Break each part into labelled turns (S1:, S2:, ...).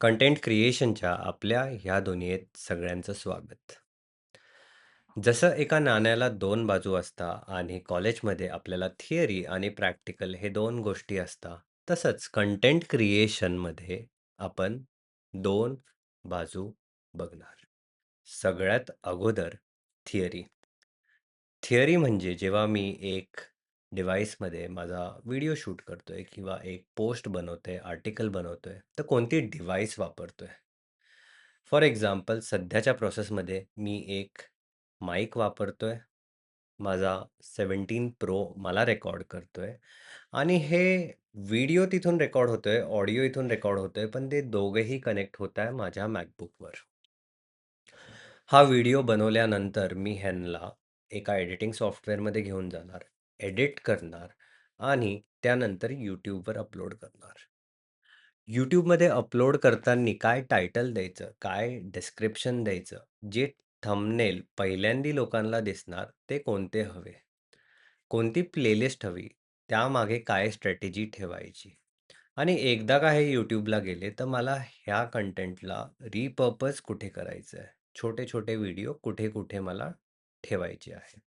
S1: Content क्रिएशनच्या आपल्या ह्या दुनियेत सगळ्यांचं स्वागत. जसं एका नाण्याला दोन बाजू असतात आणि कॉलेजमध्ये आपल्याला थिअरी आणि प्रॅक्टिकल हे दोन गोष्टी असतात, तसंच कंटेंट क्रिएशनमध्ये आपण दोन बाजू बघणार. सगळ्यात अगोदर थिअरी. थिअरी म्हणजे जेव्हा मी एक डिव्हाइसमध्ये माझा व्हिडिओ शूट करतोय किंवा एक पोस्ट बनवतोय, आर्टिकल बनवतोय, तर कोणती डिव्हाइस वापरतोय? फॉर एक्झाम्पल सध्याच्या प्रोसेसमध्ये मी एक माईक वापरतोय. माझा 17 प्रो मला रेकॉर्ड करतोय आणि हे व्हिडिओ तिथून रेकॉर्ड होतोय, ऑडिओ इथून रेकॉर्ड होतोय, पण ते दोघंही कनेक्ट होत आहे माझ्या MacBookवर. हा व्हिडिओ बनवल्यानंतर मी ह्यांना एका एडिटिंग सॉफ्टवेअरमध्ये घेऊन जाणार, एडिट करणार आणि त्यानंतर YouTubeवर अपलोड करणार. YouTubeमध्ये अपलोड करताना काय टायटल द्यायचं, काय डिस्क्रिप्शन द्यायचं, जे थंबनेल पहिल्यांदी लोकांना दिसणार ते कोणते हवे, कोणती प्लेलिस्ट हवी, त्यामागे काय स्ट्रॅटेजी ठेवायची आणि एकदा का हे YouTubeला गेले तर मला ह्या कंटेंटला रिपर्पज कुठे करायचं आहे, छोटे-छोटे व्हिडिओ कुठे-कुठे मला ठेवायचे आहे.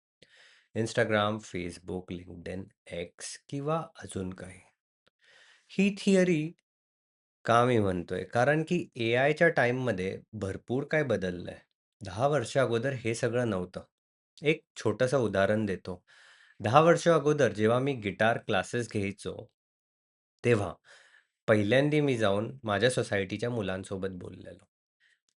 S1: Instagram, Facebook, LinkedIn, X किंवा अजून काही. ही थिअरी का मी म्हणतोय? कारण की एआयच्या टाईममध्ये भरपूर काय बदललंय. 10 वर्ष अगोदर हे सगळं नव्हतं. एक छोटंसं उदाहरण देतो. 10 वर्ष अगोदर जेव्हा मी गिटार क्लासेस घ्यायचो, तेव्हा पहिल्यांदा मी जाऊन माझ्या सोसायटीच्या मुलांसोबत बोललेलो.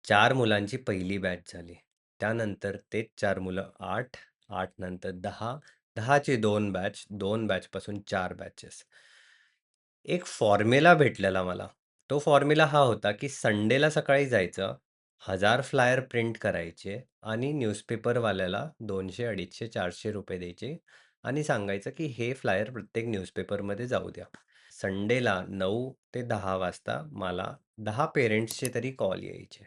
S1: 4 मुलांची पहिली बॅच झाली. त्यानंतर तेच 4 मुलं 8, 8 नंतर 10, 10 ची 2 बॅच, 2 बॅचपासून 4 बॅचेस. एक फॉर्म्युला भेटलेला मला. तो फॉर्म्युला हा होता, की संडेला सकाळी जायचं, 1000 फ्लायर प्रिंट करायचे आणि न्यूजपेपरवाल्याला 200, 250, ₹400 द्यायचे आणि सांगायचं, की हे फ्लायर प्रत्येक न्यूजपेपरमध्ये जाऊ द्या. संडेला 9 ते 10 वाजता मला 10 पेरेंट्सचे तरी कॉल यायचे.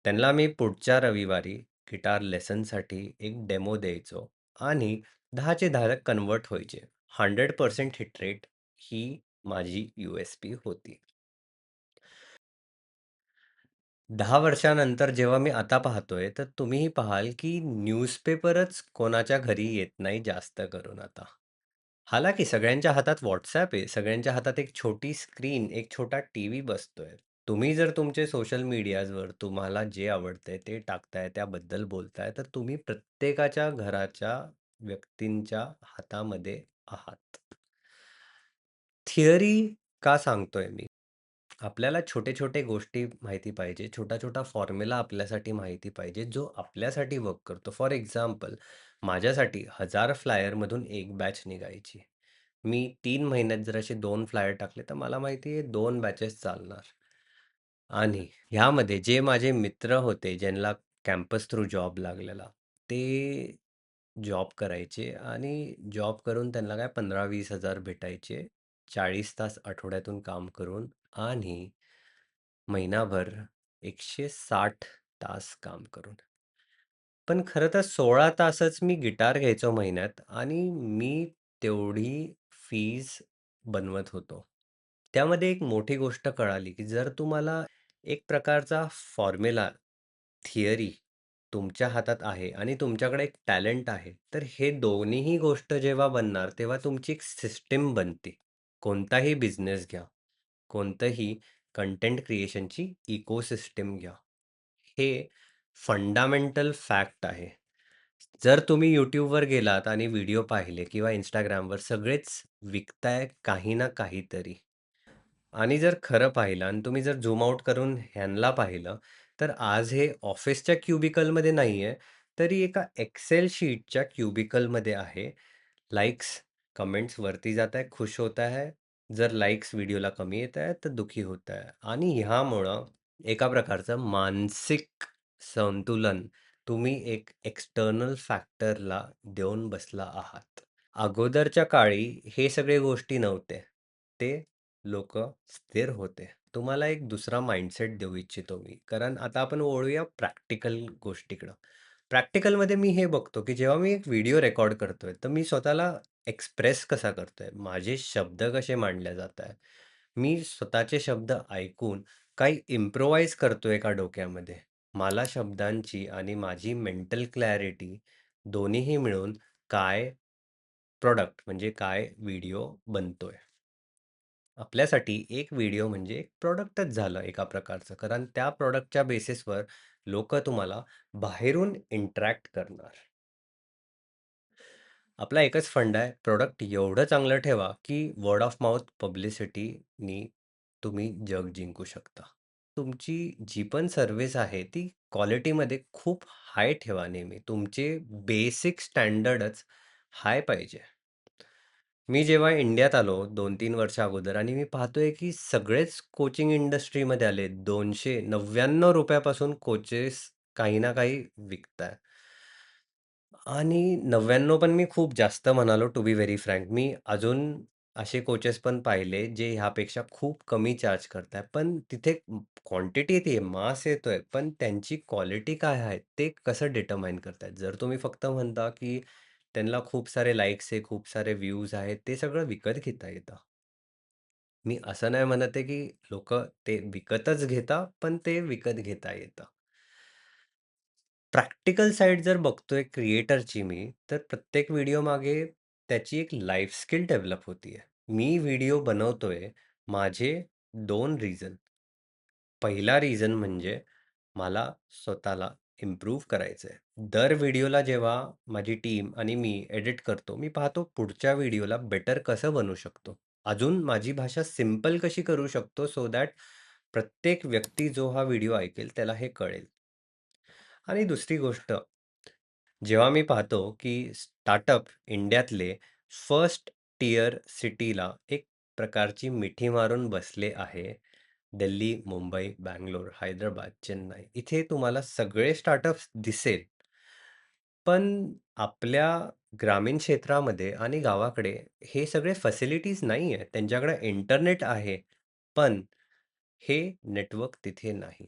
S1: त्यांना मी पुढच्या रविवारी गिटार लेसनसाठी एक डेमो द्यायचो आणि 10चे 10 कन्व्हर्ट व्हायचे. 100% हिट रेट ही माझी USP होती. 10 वर्षानंतर जेव्हा मी आता पाहतोय, तर तुम्हीही पाहाल की न्यूजपेपरच कोणाच्या घरी येत नाही जास्त करून आता. हालाकी सगळ्यांच्या हातात WhatsApp आहे, सगळ्यांच्या हातात एक छोटी स्क्रीन, एक छोटा टीव्ही बसतोय. तुम्ही जर तुमचे सोशल मीडियाजवर तुम्हाला जे आवडतंय ते टाकताय, त्याबद्दल बोलताय, तर तुम्ही प्रत्येकाच्या घराच्या व्यक्तींच्या हातामध्ये आहात. थिअरी का सांगतोय मी? आपल्याला छोटे-छोटे गोष्टी माहिती पाहिजे. छोटा-छोटा फॉर्म्युला आपल्यासाठी माहिती पाहिजे, जो आपल्यासाठी वर्क करतो. फॉर एक्झाम्पल माझ्यासाठी 1000 फ्लायरमधून एक बॅच निघायची. मी 3 महिन्यात जर असे 2 फ्लायर टाकले, तर मला माहिती आहे 2 बॅचेस चालणार. आणि ह्यामध्ये जे माझे मित्र होते, ज्यांना कॅम्पस थ्रू जॉब लागलेला, ते जॉब करायचे आणि जॉब करून त्यांना काय 15,000-20,000 भेटायचे. 40 तास आठवड्यातून काम करून आणि महिनाभर 160 तास काम करून. पण खरं तर 16 तासच मी गिटार घ्यायचो महिन्यात आणि मी तेवढी फीज बनवत होतो. त्यामध्ये एक मोठी गोष्ट कळाली, की जर तुम्हाला एक प्रकारचा फॉर्म्युला, थिअरी तुमच्या हातात आहे आणि तुमच्याकडे एक टॅलेंट आहे, तर हे दोन्हीही गोष्ट जेव्हा बनणार, तेव्हा तुमची एक सिस्टम बनते. कोणताही बिझनेस घ्या, कोणतंही कंटेंट क्रिएशनची इकोसिस्टम घ्या. हे फंडामेंटल फॅक्ट आहे. जर तुम्ही YouTubeवर गेलात आणि व्हिडिओ पाहिले किंवा Instagramवर सगळेच विकताय काही ना काहीतरी. आणि जर खरं पाहिलं आणि तुम्ही जर झूम आउट करून ह्यांना पाहिलं, तर आज हे ऑफिसच्या क्युबिकलमध्ये नाहीये, तरी एका एक्सेल शीटच्या क्युबिकलमध्ये आहे. लाइक्स, कमेंट्स वरती जात आहे, खुश होत आहे. जर लाइक्स व्हिडिओला कमी येत आहेत, तर दुःखी होत आहे. आणि ह्यामुळं एका प्रकारचं मानसिक संतुलन तुम्ही एक एक्सटर्नल फॅक्टरला देऊन बसला आहात. अगोदरच्या काळी हे सगळे गोष्टी नव्हते. ते लोकं स्थिर होते. तुम्हाला एक दुसरा माइंडसेट देऊ इच्छितो मी. कारण आता आपण वळूया प्रॅक्टिकल गोष्टीकडं. प्रॅक्टिकलमध्ये मी हे बघतो, की जेव्हा मी एक व्हिडिओ रेकॉर्ड करतोय, तर मी स्वतःला एक्सप्रेस कसा करतोय? माझे शब्द कसे मांडले जात आहेत? मी स्वतःचे शब्द ऐकून काही इम्प्रोव्हाईज करतोय का डोक्यामध्ये? मला शब्दांची आणि माझी मेंटल क्लॅरिटी दोन्हीही मिळून काय प्रॉडक्ट म्हणजे काय व्हिडिओ बनतोय? आपल्यासाठी एक व्हिडिओ म्हणजे एक प्रॉडक्टच झालं एका प्रकारचं. कारण त्या प्रॉडक्टच्या बेसिसवर लोकं तुम्हाला बाहेरून इंटरॅक्ट करणार. आपला एकच फंड आहे, प्रॉडक्ट एवढं चांगलं ठेवा, की वर्ड ऑफ माउथ पब्लिसिटीनी तुम्ही जग जिंकू शकता. तुमची जी पण सर्व्हिस आहे, ती क्वालिटीमध्ये खूप हाय ठेवा नेहमी. तुमचे बेसिक स्टँडर्डच हाय पाहिजे. मी जेव्हा इंडियात आलो 2-3 वर्ष अगोदर आणि मी पाहतोय, की सगळेच कोचिंग इंडस्ट्रीमध्ये आले. ₹299 पासून कोचेस काही ना काही विकताय. आणि 99 पण मी खूप जास्त म्हणालो टू बी व्हेरी फ्रँक. मी अजून असे कोचेस पण पाहिले, जे ह्यापेक्षा खूप कमी चार्ज करताय. पण तिथे क्वांटिटी येते, मास येतोय, पण त्यांची क्वालिटी काय आहे, ते कसं डिटरमाइन करतायत? जर तुम्ही फक्त म्हणता, की त्यांना खूप सारे लाइक्स आहे, खूप सारे व्ह्यूज आहेत, ते सगळं विकत घेता येतं. मी असं नाही म्हणत आहे, की लोकं ते विकतच घेता, पण ते विकत घेता येतं. प्रॅक्टिकल साइड जर बघतोय क्रिएटरची मी, तर प्रत्येक व्हिडिओ मागे त्याची एक लाईफ स्किल डेव्हलप होतीये. मी व्हिडिओ बनवतोय, माझे 2 रिझन. पहिला रिझन म्हणजे मला स्वतःला इम्प्रूव्ह करायचंय. दर व्हिडिओला जेव्हा माझी टीम आणि मी एडिट करतो, मी पाहतो पुढच्या व्हिडिओला बेटर कसं बनवू शकतो. अजून माझी भाषा सिंपल कशी करू शकतो सो दॅट प्रत्येक व्यक्ती जो हा व्हिडिओ ऐकेल त्याला हे कळेल. आणि दुसरी गोष्ट, जेव्हा मी पाहतो की स्टार्टअप इंडियातले फर्स्ट टियर सिटीला एक प्रकारची मिठी मारून बसले आहे. दिल्ली, मुंबई, बंगलोर, हैदराबाद, चेन्नई इथे तुम्हाला सगळे स्टार्टअप्स दिसेल. पण आपल्या ग्रामीण क्षेत्रामध्ये आणि गावाकडे हे सगळे फॅसिलिटीज नाही आहे. त्यांच्याकडे इंटरनेट आहे, पण हे नेटवर्क तिथे नाही.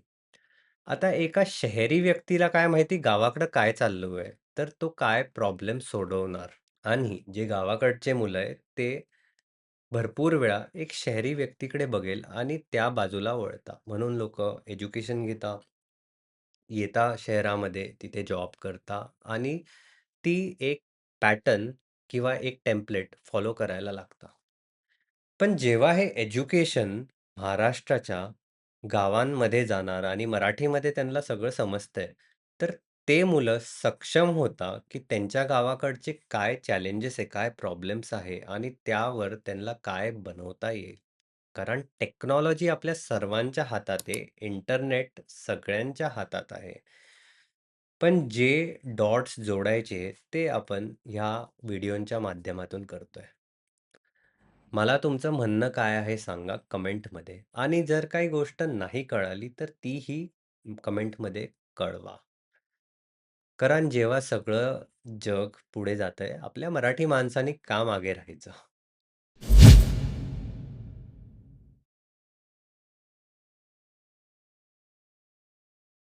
S1: आता एका शहरी व्यक्तीला काय माहिती गावाकडं काय चालू आहे, तर तो काय प्रॉब्लेम सोडवणार. आणि जे गावाकडचे मुलं आहेत, ते भरपूर वेळा एक शहरी व्यक्तीकडे बघेल आणि त्या बाजूला वळता. म्हणून लोकं एज्युकेशन घेता, येता शहरामध्ये, तिथे जॉब करता आणि ती एक पॅटर्न किंवा एक टेम्प्लेट फॉलो करायला लागता. पण जेव्हा हे एज्युकेशन महाराष्ट्राच्या गावांमध्ये जाणार आणि मराठीमध्ये त्यांना सगळं समजतंय, तर ते मुलं सक्षम होता, की त्यांच्या गावाकडचे काय चॅलेंजेस आहे, काय प्रॉब्लेम्स आहे आणि त्यावर त्यांना काय बनवता येईल. कारण टेक्नॉलॉजी आपल्या सर्वांच्या हातात आहे. इंटरनेट सगळ्यांच्या हातात आहे. पण जे डॉट्स जोडायचे ते आपण ह्या व्हिडिओच्या माध्यमातून करतोय. मला तुमचं म्हणणं काय आहे सांगा कमेंटमध्ये आणि जर काही गोष्ट नाही कळाली तर तीही कमेंटमध्ये कळवा. कारण जेव्हा सगळं जग पुढे जातंय, आपल्या मराठी माणसाने का मागे राहायचं?